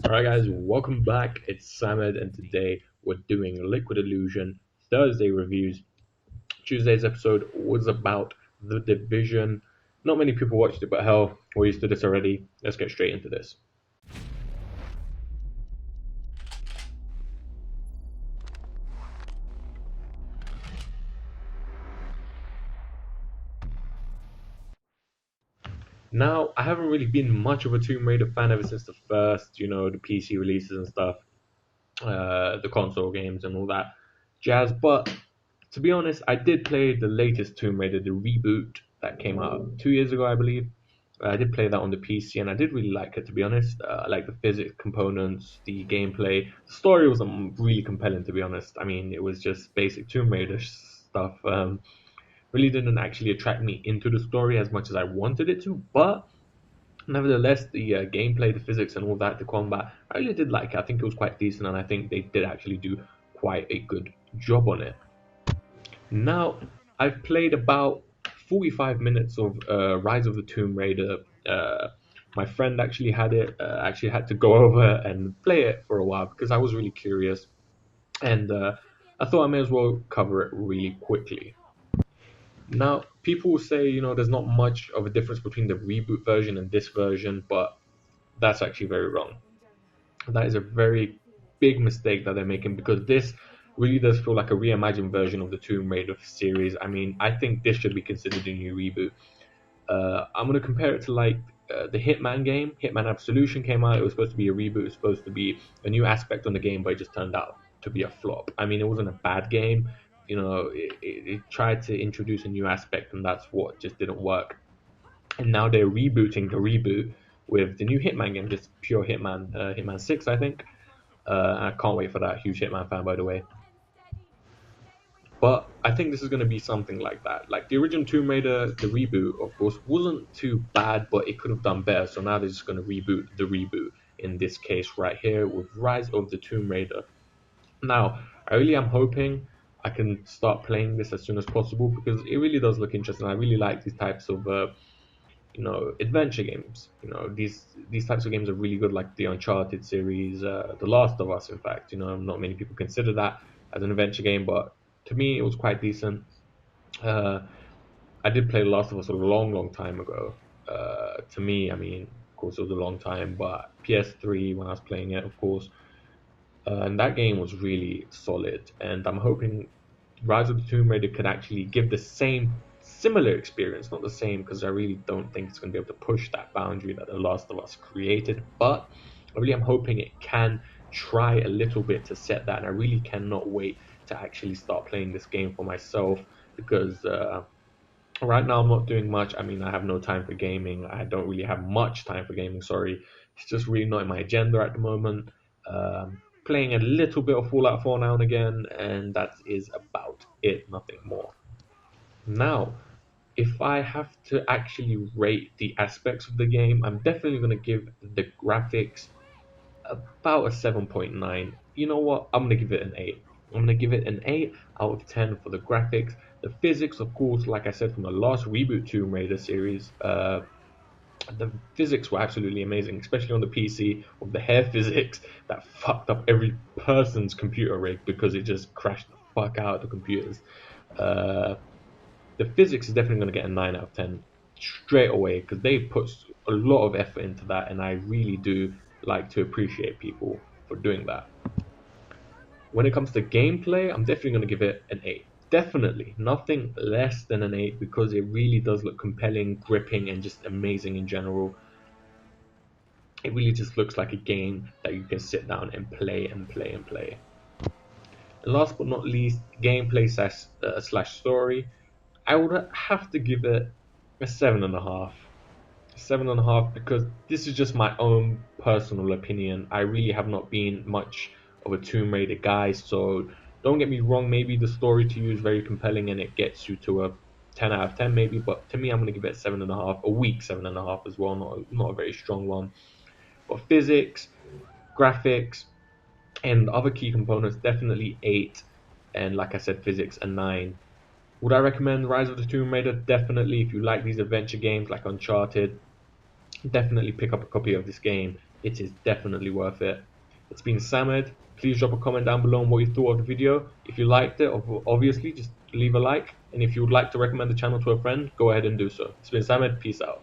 Alright guys, welcome back. It's Samad and today we're doing Liquid Illusion Thursday reviews. Tuesday's episode was about The Division. Not many people watched it, but hell, we're used to this already. Let's get straight into this. Now, I haven't really been much of a Tomb Raider fan ever since the first, the PC releases and stuff, the console games and all that jazz, but to be honest, I did play the latest Tomb Raider, the reboot that came out 2 years ago, I believe. I did play that on the PC, and I did really like it. To be honest, I like the physics components, the gameplay. The story wasn't really compelling, to be honest. I mean, it was just basic Tomb Raider stuff. Really didn't actually attract me into the story as much as I wanted it to, but nevertheless, the gameplay, the physics, and all that, the combat, I really did like it. I think it was quite decent, and I think they did actually do quite a good job on it. Now, I've played about 45 minutes of Rise of the Tomb Raider. My friend actually had it, actually had to go over and play it for a while because I was really curious, and I thought I may as well cover it really quickly. Now, people will say, there's not much of a difference between the reboot version and this version, but that's actually very wrong. That is a very big mistake that they're making because this really does feel like a reimagined version of the Tomb Raider series. I mean, I think this should be considered a new reboot. I'm gonna compare it to like the Hitman game. Hitman Absolution came out. It was supposed to be a reboot. It was supposed to be a new aspect on the game, but it just turned out to be a flop. I mean, it wasn't a bad game. It tried to introduce a new aspect, and that's what just didn't work. And now they're rebooting the reboot with the new Hitman game, just pure Hitman, Hitman 6, I think. I can't wait for that. Huge Hitman fan, by the way. But I think this is going to be something like that. Like the original Tomb Raider, the reboot, of course, wasn't too bad, but it could have done better. So now they're just going to reboot the reboot in this case right here with Rise of the Tomb Raider. Now, I really am hoping I can start playing this as soon as possible because it really does look interesting. I really like these types of adventure games. These types of games are really good, like the Uncharted series, The Last of Us. In fact, not many people consider that as an adventure game, but to me, it was quite decent. Uh, I did play The Last of Us a long, long time ago. To me, I mean, of course, it was a long time, but PS3 when I was playing it, of course, and that game was really solid. And I'm hoping Rise of the Tomb Raider could actually give the same similar experience, not the same because I really don't think it's going to be able to push that boundary that The Last of Us created. But I really am hoping it can try a little bit to set that, and I really cannot wait to actually start playing this game for myself because right now I'm not doing much. I mean, I have no time for gaming. I don't really have much time for gaming. Sorry, it's just really not in my agenda at the moment. Playing a little bit of Fallout 4 now and again, and that is about it. Nothing more. Now, if I have to actually rate the aspects of the game, I'm definitely going to give the graphics about a 7.9. You know what? I'm going to give it an 8. I'm going to give it an 8 out of 10 for the graphics. The physics, of course, like I said, from the last reboot Tomb Raider series, the physics were absolutely amazing, especially on the PC with the hair physics that fucked up every person's computer rig because it just crashed the fuck out of the computers. Uh, the physics is definitely going to get a 9 out of 10 straight away because they put a lot of effort into that, and I really do like to appreciate people for doing that. When it comes to gameplay, I'm definitely going to give it an 8. Definitely nothing less than an 8 because it really does look compelling, gripping, and just amazing in general. It really just looks like a game that you can sit down and play and play and play. And last but not least, gameplay slash story. I would have to give it a 7.5. 7.5 because this is just my own personal opinion. I really have not been much of a Tomb Raider guy, so don't get me wrong. Maybe the story to you is very compelling and it gets you to a 10 out of 10, maybe. But to me, I'm gonna give it 7.5, a weak 7.5 as well, not a very strong one. But physics, graphics, and other key components definitely 8, and like I said, physics a 9. Would I recommend Rise of the Tomb Raider? Definitely. If you like these adventure games like Uncharted, definitely pick up a copy of this game it is definitely worth it. It's been Samed. Please drop a comment down below on what you thought of the video. If you liked it, obviously just leave a like, and if you would like to recommend the channel to a friend, go ahead and do so. It's been Samed. Peace out.